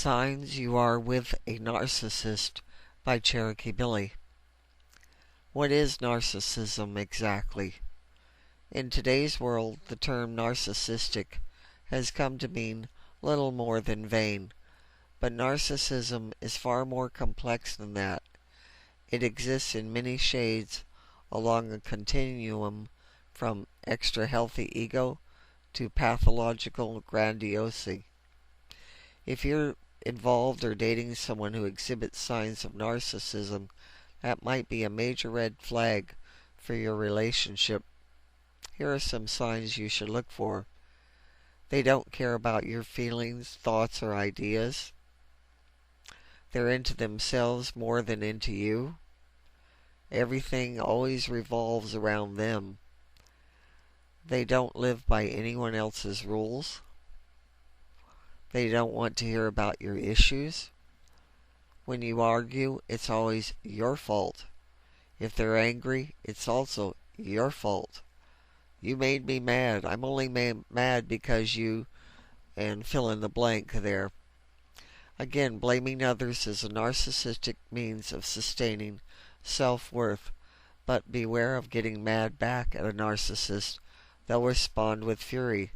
Signs You Are With a Narcissist by Cherokee Billie. What is narcissism exactly? In today's world, the term narcissistic has come to mean little more than vain, but narcissism is far more complex than that. It exists in many shades along a continuum from extra healthy ego to pathological grandiosity. If you're involved or dating someone who exhibits signs of narcissism, that might be a major red flag for your relationship. Here are some signs you should look for. They don't care about your feelings, thoughts, or ideas. They're into themselves more than into you. Everything always revolves around them. They don't live by anyone else's rules. They don't want to hear about your issues. When you argue, it's always your fault. If they're angry, it's also your fault. You made me mad. I'm only mad because you... and fill in the blank there. Again, blaming others is a narcissistic means of sustaining self-worth, but beware of getting mad back at a narcissist. They'll respond with fury.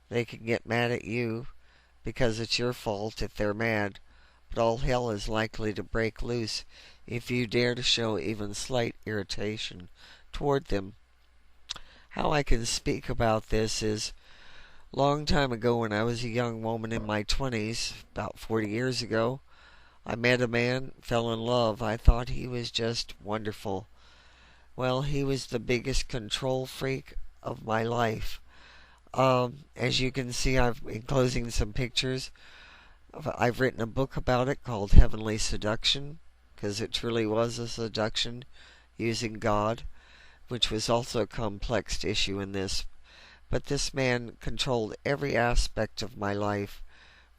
They can get mad at you because it's your fault if they're mad, but all hell is likely to break loose if you dare to show even slight irritation toward them. How I can speak about this is, long time ago when I was a young woman in my 20s, about 40 years ago, I met a man, fell in love. I thought he was just wonderful. Well, he was the biggest control freak of my life. As you can see, I've enclosing some pictures. I've written a book about it called Heavenly Seduction, because it truly was a seduction using God, which was also a complex issue in this. But this man controlled every aspect of my life.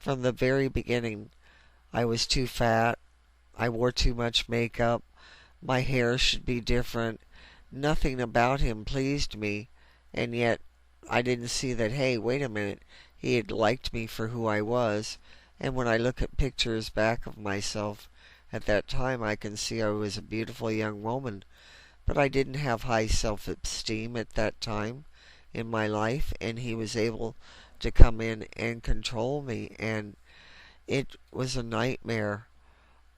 From the very beginning, I was too fat, I wore too much makeup, my hair should be different, nothing about him pleased me, and yet I didn't see that, hey, wait a minute, he had liked me for who I was. And when I look at pictures back of myself at that time, I can see I was a beautiful young woman. But I didn't have high self-esteem at that time in my life, and he was able to come in and control me, and it was a nightmare.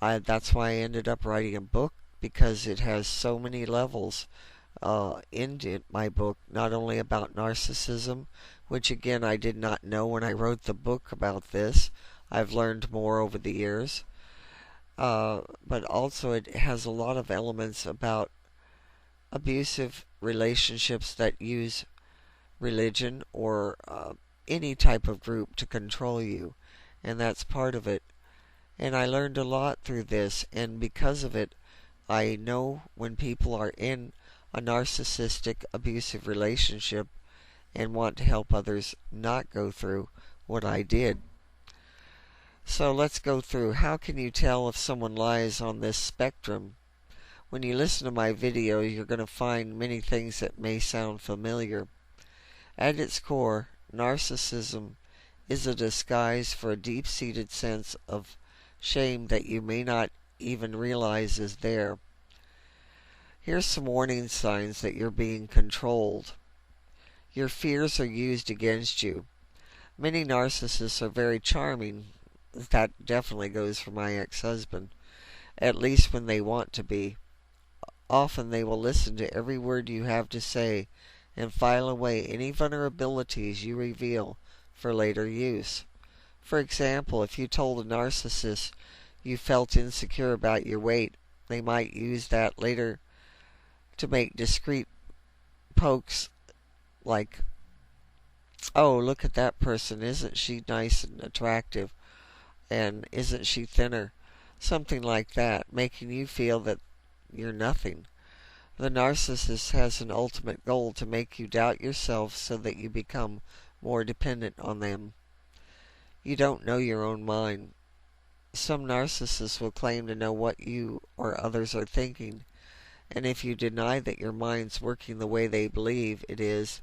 That's why I ended up writing a book, because it has so many levels in my book, not only about narcissism, which again I did not know when I wrote the book about this. I've learned more over the years. But also it has a lot of elements about abusive relationships that use religion or any type of group to control you. And that's part of it. And I learned a lot through this. And because of it, I know when people are in a narcissistic, abusive relationship and want to help others not go through what I did. So let's go through. How can you tell if someone lies on this spectrum? When you listen to my video, you're going to find many things that may sound familiar. At its core, narcissism is a disguise for a deep-seated sense of shame that you may not even realize is there. Here's some warning signs that you're being controlled. Your fears are used against you. Many narcissists are very charming. That definitely goes for my ex-husband, at least when they want to be. Often they will listen to every word you have to say and file away any vulnerabilities you reveal for later use. For example, if you told a narcissist you felt insecure about your weight, they might use that later to make discreet pokes like, oh, look at that person, isn't she nice and attractive, and isn't she thinner? Something like that, making you feel that you're nothing. The narcissist has an ultimate goal to make you doubt yourself so that you become more dependent on them. You don't know your own mind. Some narcissists will claim to know what you or others are thinking, and if you deny that your mind's working the way they believe it is,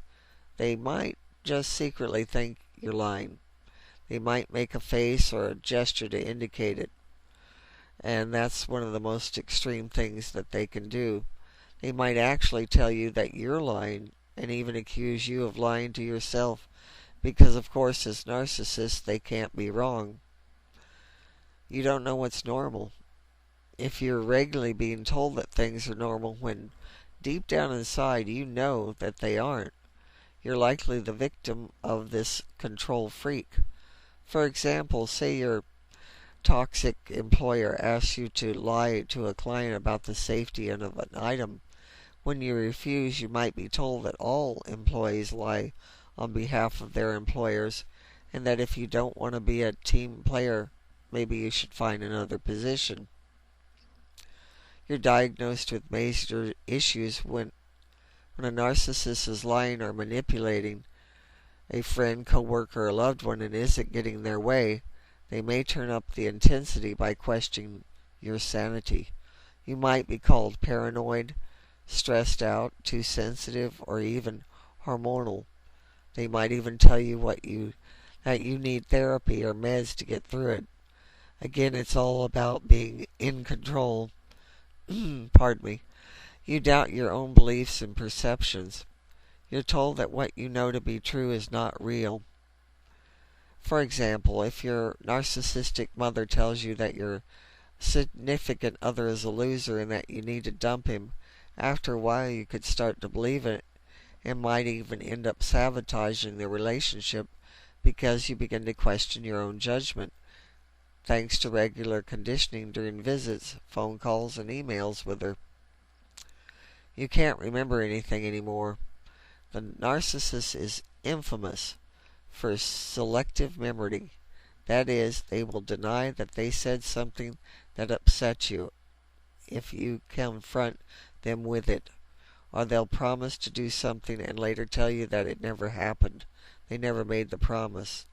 they might just secretly think you're lying. They might make a face or a gesture to indicate it, and that's one of the most extreme things that they can do. They might actually tell you that you're lying and even accuse you of lying to yourself because, of course, as narcissists, they can't be wrong. You don't know what's normal. If you're regularly being told that things are normal when deep down inside you know that they aren't, you're likely the victim of this control freak. For example, say your toxic employer asks you to lie to a client about the safety of an item. When you refuse, you might be told that all employees lie on behalf of their employers, and that if you don't want to be a team player, maybe you should find another position. You're diagnosed with major issues when a narcissist is lying or manipulating a friend, coworker, or loved one and isn't getting their way. They may turn up the intensity by questioning your sanity. You might be called paranoid, stressed out, too sensitive, or even hormonal. They might even tell you that you need therapy or meds to get through it. Again, it's all about being in control. Pardon me. You doubt your own beliefs and perceptions. You're told that what you know to be true is not real. For example, if your narcissistic mother tells you that your significant other is a loser and that you need to dump him, after a while you could start to believe it and might even end up sabotaging the relationship because you begin to question your own judgment, thanks to regular conditioning during visits, phone calls, and emails with her. You can't remember anything anymore. The narcissist is infamous for selective memory. That is, they will deny that they said something that upset you if you confront them with it, or they'll promise to do something and later tell you that it never happened. They never made the promise.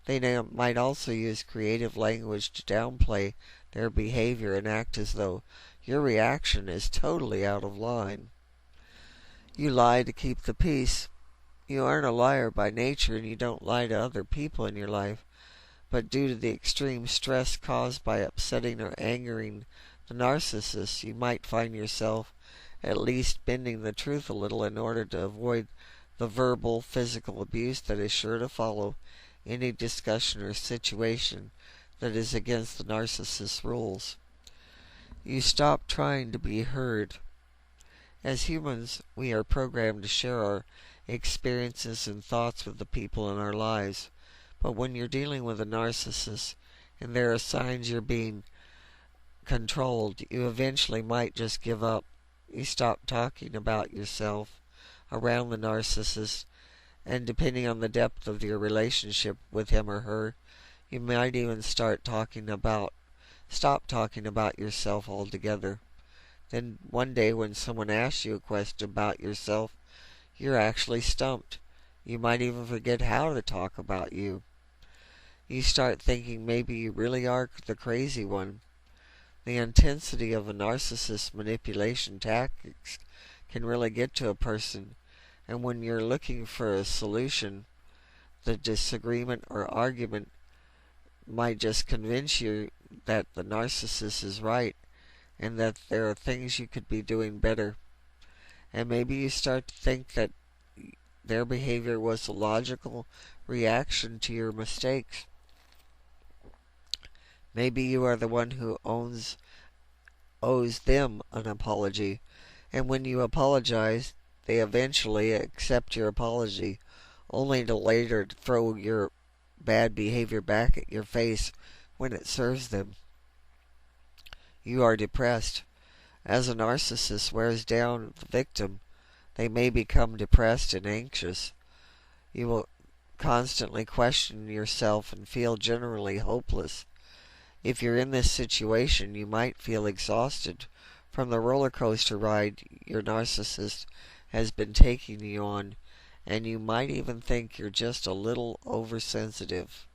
They might also use creative language to downplay their behavior and act as though your reaction is totally out of line. You lie to keep the peace. You aren't a liar by nature and you don't lie to other people in your life, but due to the extreme stress caused by upsetting or angering the narcissist, you might find yourself at least bending the truth a little in order to avoid the verbal, physical abuse that is sure to follow any discussion or situation that is against the narcissist's rules. You stop trying to be heard. As humans, we are programmed to share our experiences and thoughts with the people in our lives. But when you're dealing with a narcissist and there are signs you're being controlled, you eventually might just give up. You stop talking about yourself around the narcissist, and depending on the depth of your relationship with him or her, you might even stop talking about yourself altogether. Then one day when someone asks you a question about yourself, you're actually stumped. You might even forget how to talk about you. You start thinking maybe you really are the crazy one. The intensity of a narcissist's manipulation tactics can really get to a person, and when you're looking for a solution, the disagreement or argument might just convince you that the narcissist is right and that there are things you could be doing better. And maybe you start to think that their behavior was a logical reaction to your mistakes. Maybe you are the one who owes them an apology, and when you apologize, they eventually accept your apology, only to later throw your bad behavior back at your face when it serves them. You are depressed. As a narcissist wears down the victim, they may become depressed and anxious. You will constantly question yourself and feel generally hopeless. If you're in this situation, you might feel exhausted from the roller coaster ride your narcissist has been taking you on, and you might even think you're just a little oversensitive.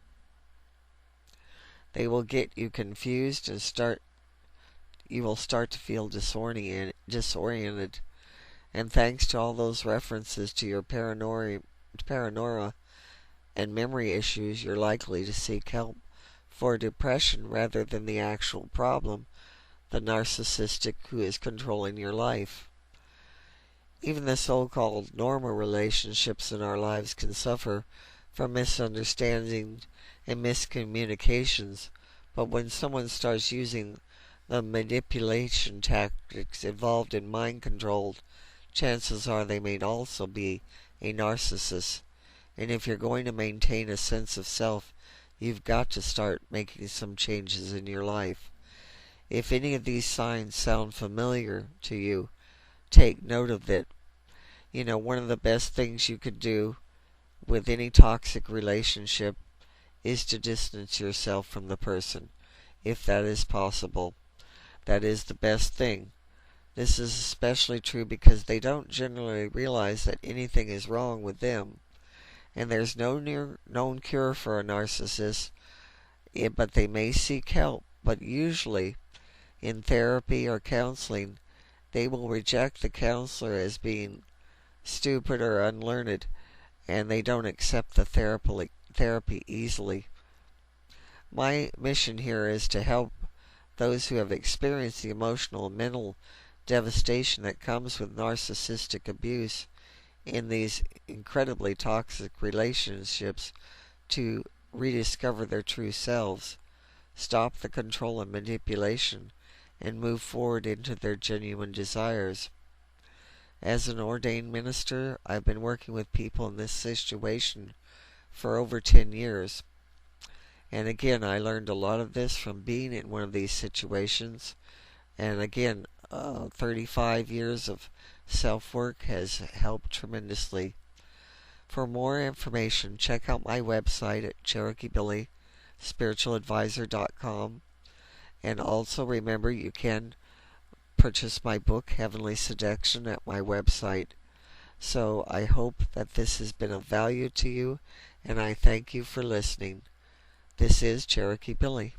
They will get you confused and you will start to feel disoriented. And thanks to all those references to your paranoia, and memory issues, you're likely to seek help for depression rather than the actual problem, the narcissistic who is controlling your life. Even the so-called normal relationships in our lives can suffer from misunderstandings and miscommunications, but when someone starts using the manipulation tactics involved in mind control, chances are they may also be a narcissist. And if you're going to maintain a sense of self, you've got to start making some changes in your life. If any of these signs sound familiar to you, take note of it. One of the best things you could do with any toxic relationship is to distance yourself from the person, if that is possible. That is the best thing. This is especially true because they don't generally realize that anything is wrong with them. And there's no known cure for a narcissist, but they may seek help. But usually, in therapy or counseling, they will reject the counselor as being stupid or unlearned, and they don't accept the therapy easily. My mission here is to help those who have experienced the emotional and mental devastation that comes with narcissistic abuse in these incredibly toxic relationships to rediscover their true selves, stop the control and manipulation, and move forward into their genuine desires. As an ordained minister, I've been working with people in this situation for over 10 years. And again, I learned a lot of this from being in one of these situations. And again, 35 years of self-work has helped tremendously. For more information, check out my website at Cherokee Billie, spiritualadvisor.com. And also remember, you can purchase my book, Heavenly Seduction, at my website. So I hope that this has been of value to you, and I thank you for listening. This is Cherokee Billie.